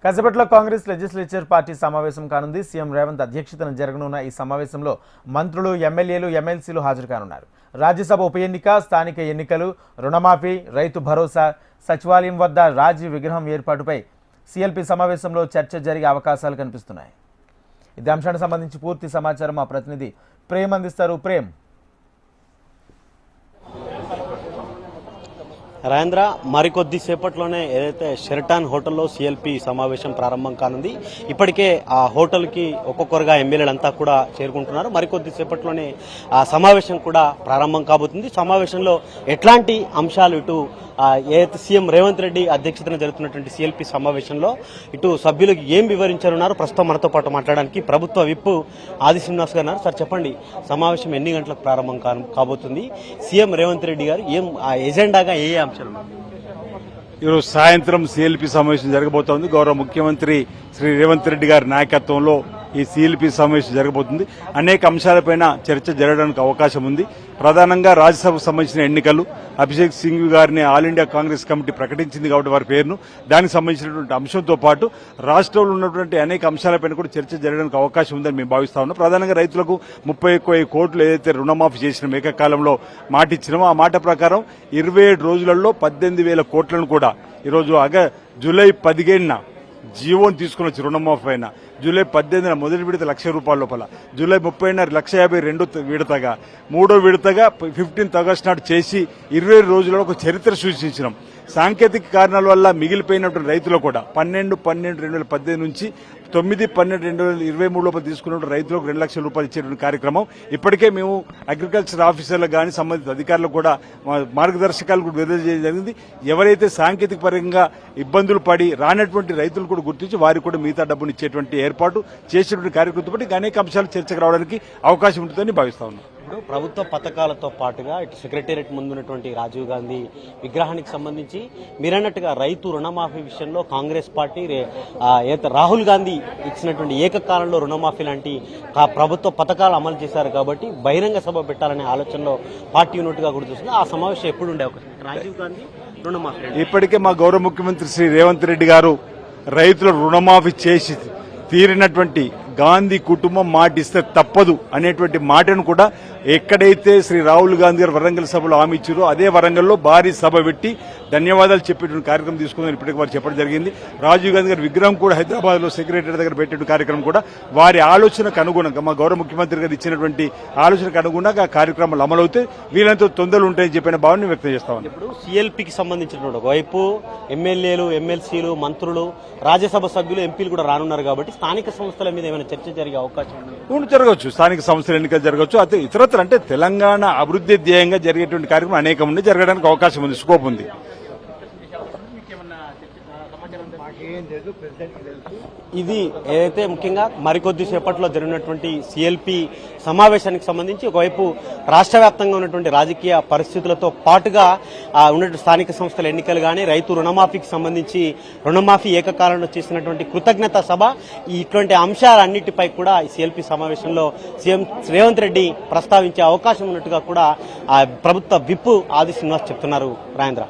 కాసేపట్లో Congress legislature party సమావేశం కానుంది. సీఎం రేవంత్ అధ్యక్షతన జరగనున్న ఈ సమావేశంలో మంత్రులు, ఎమ్మెల్యేలు, ఎమ్మెల్సీలు హాజరు కానున్నారు. రాజ్యసభ ఉప ఎన్నిక, స్థానిక ఎన్నికలు, రుణమాఫీ, రైతు భరోసా, సచివాలయం వద్ద రాజీవ్ విగ్రహం ఏర్పాటుపై సీఎల్పీ సమావేశంలో చర్చ జరిగే అవకాశాలు కనిపిస్తున్నాయి. ఇదే అంశానికి సంబంధించి పూర్తి సమాచారం మా ప్రతినిధి ప్రేమ్ అందిస్తారు. ప్రేమ్. రాజేంద్ర, మరికొద్ది సేపట్లోనే ఏదైతే షెరటాన్ హోటల్లో సీఎల్పీ సమావేశం ప్రారంభం కానుంది. ఇప్పటికే ఆ హోటల్కి ఒక్కొక్కరుగా ఎమ్మెల్యేలంతా కూడా చేరుకుంటున్నారు. మరికొద్ది సేపట్లోనే ఆ సమావేశం కూడా ప్రారంభం కాబోతుంది. సమావేశంలో ఎట్లాంటి అంశాలు ఇటు ఏదైతే సీఎం రేవంత్ రెడ్డి అధ్యక్షతన జరుగుతున్నటువంటి సీఎల్పీ సమావేశంలో ఇటు సభ్యులకు ఏం వివరించనున్నారు, ప్రస్తుతం మనతో పాటు మాట్లాడడానికి ప్రభుత్వ విప్ ఆది శ్రీనివాస్ గారు. సార్ చెప్పండి, సమావేశం ఎన్ని గంటలకు ప్రారంభం కాబోతుంది? సీఎం రేవంత్ రెడ్డి గారు ఏం ఎజెండాగా ఏ అంశాలు? ఈరోజు సాయంత్రం సీఎల్పీ సమావేశం జరగబోతోంది. గౌరవ ముఖ్యమంత్రి శ్రీ రేవంత్ రెడ్డి గారి నాయకత్వంలో ఈ సీఎల్పీ సమావేశం జరగబోతుంది. అనేక అంశాలపైన చర్చ జరగడానికి అవకాశం ఉంది. ప్రధానంగా రాజ్యసభకు సంబంధించిన ఎన్నికలు, అభిషేక్ సింఘ్వి గారిని ఆల్ ఇండియా కాంగ్రెస్ కమిటీ ప్రకటించింది కాబట్టి వారి పేరును, దానికి సంబంధించినటువంటి అంశంతో పాటు రాష్ట్రంలో ఉన్నటువంటి అనేక అంశాలపైన కూడా చర్చ జరగడానికి అవకాశం ఉందని మేము భావిస్తా ఉన్నాం. ప్రధానంగా రైతులకు 31 కోట్లు ఏదైతే రుణమాఫీ చేసిన ఏకకాలంలో మాట ఇచ్చినామో ఆ మాట ప్రకారం 27 రోజులలో 18,000 కోట్లను కూడా ఈరోజు జూలై 15న జీవోని తీసుకుని వచ్చి రుణమాఫీ అయిన జూలై 18న మొదటి విడత ₹1,00,000 లోపల, జూలై 30న 1,50,000 విడతగా, మూడో విడతగా 15th ఆగస్టు నాడు చేసి 20 రోజులలో ఒక చరిత్ర సృష్టించినాం. సాంకేతిక కారణాల వల్ల మిగిలిపోయినటువంటి రైతులు కూడా 12/12/2018 నుంచి 9/12/2023 లోపల తీసుకున్న రైతులకు ₹2,00,000 ఇచ్చేటువంటి కార్యక్రమం ఇప్పటికే మేము అగ్రికల్చర్ ఆఫీసర్లకు కానీ సంబంధిత అధికారులకు కూడా మార్గదర్శకాలు కూడా విడుదల చేయడం జరిగింది. ఎవరైతే సాంకేతిక పరంగా ఇబ్బందులు పడి రానటువంటి రైతులు కూడా గుర్తించి వారికి కూడా మిగతా డబ్బును ఇచ్చేటువంటి ఏర్పాటు చేసేటువంటి కార్యక్రమంతో పాటు అనేక అంశాలు చర్చకు రావడానికి అవకాశం ఉంటుందని భావిస్తా ఉన్నాం. ఇప్పుడు ప్రభుత్వ పథకాలతో పాటుగా ఇటు సెక్రటేరియట్ ముందున్నటువంటి రాజీవ్ గాంధీ విగ్రహానికి సంబంధించి మీరన్నట్టుగా రైతు రుణమాఫీ విషయంలో కాంగ్రెస్ పార్టీ రాహుల్ గాంధీ ఇచ్చినటువంటి ఏకకాలంలో రుణమాఫీ లాంటి ప్రభుత్వ పథకాలు అమలు చేశారు కాబట్టి బహిరంగ సభ పెట్టాలనే ఆలోచనలో పార్టీ ఉన్నట్టుగా కూడా చూస్తుంది. ఆ సమావేశం ఎప్పుడు ఉండే అవకాశం? రాజీవ్ గాంధీ రుణమాఫీ ఇప్పటికే మా గౌరవ ముఖ్యమంత్రి శ్రీ రేవంత్ రెడ్డి గారు రైతుల రుణమాఫీ చేసి తీరినటువంటి గాంధీ కుటుంబం మాటిస్తే తప్పదు అనేటువంటి మాటను కూడా ఎక్కడైతే శ్రీ రాహుల్ గాంధీ గారు వరంగల్ సభలో హామీ ఇచ్చారో అదే వరంగల్లో భారీ సభ పెట్టి ధన్యవాదాలు చెప్పేటువంటి కార్యక్రమం తీసుకుందని ఇప్పటికీ వారు చెప్పడం జరిగింది. రాజీవ్ గాంధీ గారి విగ్రహం కూడా హైదరాబాద్ లో సెక్రటరీ దగ్గర పెట్టే కార్యక్రమం కూడా వారి ఆలోచనకు అనుగుణంగా మా గౌరవ ముఖ్యమంత్రి గారు ఇచ్చినటువంటి ఆలోచనకు అనుగుణంగా కార్యక్రమాలు అమలవుతాయి. వీళ్ళంతా తొందరలు ఉంటాయని చెప్పిన భావన వ్యక్తం చేస్తామని. ఇప్పుడు సీఎల్పీకి సంబంధించినటువంటి ఒకవైపు ఎమ్మెల్యేలు, ఎమ్మెల్సీలు, మంత్రులు, రాజ్యసభ సభ్యులు, ఎంపీలు కూడా రానున్నారు కాబట్టి స్థానిక సంస్థల మీద ఏమైనా చర్చ జరిగే అవకాశం జరగవచ్చు. స్థానిక సంస్థల ఎన్నికలు జరగవచ్చు. అయితే ఇతరత్ర అంటే తెలంగాణ అభివృద్ధి ధ్యేయంగా జరిగేటువంటి కార్యక్రమం అనేకం ఉంది, జరగడానికి అవకాశం ఉంది, స్కోప్ ఉంది. ఇది ఏదైతే ముఖ్యంగా మరికొద్ది సేపట్లో జరిగినటువంటి సీఎల్పీ సమావేశానికి సంబంధించి ఒకవైపు రాష్ట్ర వ్యాప్తంగా ఉన్నటువంటి రాజకీయ పరిస్థితులతో పాటుగా ఉన్నటువంటి స్థానిక సంస్థల ఎన్నికలు కానీ, రైతు రుణమాఫీకి సంబంధించి రుణమాఫీ ఏకకాలంలో చేసినటువంటి కృతజ్ఞత సభ, ఇటువంటి అంశాలన్నిటిపై కూడా ఈ సీఎల్పీ సమావేశంలో సీఎం రేవంత్ రెడ్డి ప్రస్తావించే అవకాశం ఉన్నట్టుగా కూడా ప్రభుత్వ విప్ ఆది శ్రీనివాస్ చెప్తున్నారు. రాజేంద్ర.